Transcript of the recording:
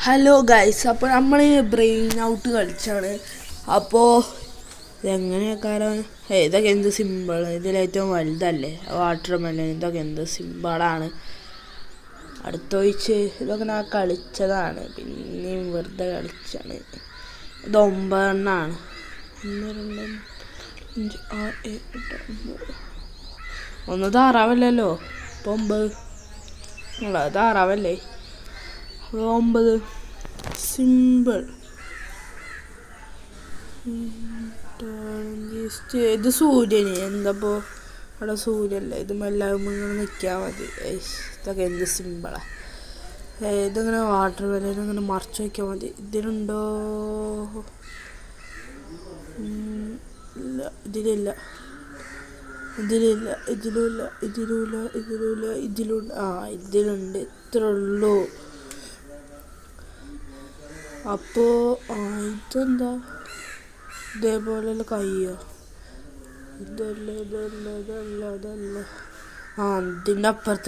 Hello guys, അപ്പോൾ നമ്മൾ brain out കളിച്ചാണ്. അപ്പോൾ ഇതെങ്ങനെയൊക്കെ ഇതൊക്കെ എന്ത് സിമ്പിൾ, ഇതിലേറ്റവും വലുതല്ലേ വാട്ടർ മെലൺ. ഇതൊക്കെ എന്ത് സിമ്പിളാണ്. അടുത്തൊഴിച്ച് ഇതൊക്കെ ഞാൻ കളിച്ചതാണ്, പിന്നെയും വെറുതെ കളിച്ചാണ്. ഇത് 9 എണ്ണമാണ്. 1 2 5 6 7 8 9 താറാവല്ലല്ലോ. ഇപ്പോൾ 9 താറാവല്ലേ. 9 സിമ്പിൾ. ഇത് സൂര്യന് എന്താപ്പോ അവിടെ സൂര്യല്ല. ഇത് മെല്ലാകുമ്പോൾ ഇങ്ങനെ നിൽക്കാൻ മതി. ഇതൊക്കെ എന്ത് സിമ്പിളാ. ഇതിങ്ങനെ വാട്ടർ മെലൺ ഇങ്ങനെ മറച്ചു വയ്ക്കാൻ മതി. ഇതിലുണ്ടോ? ഇല്ല, ഇതിലില്ല, ഇതിലില്ല, ഇതിലുമില്ല, ഇതിലുമില്ല, ഇതിലുമില്ല, ഇതിലുണ്ട്. ഇതിലുണ്ട്. ഇത്രേ ഉള്ളൂ. അപ്പോ ഇതെന്താ ഇതേപോലെയുള്ള കയ്യോ? ഇതല്ല, ഇതല്ല, ഇതല്ല, ഇതല്ല. ഇതിൻ്റെ അപ്പുറത്ത്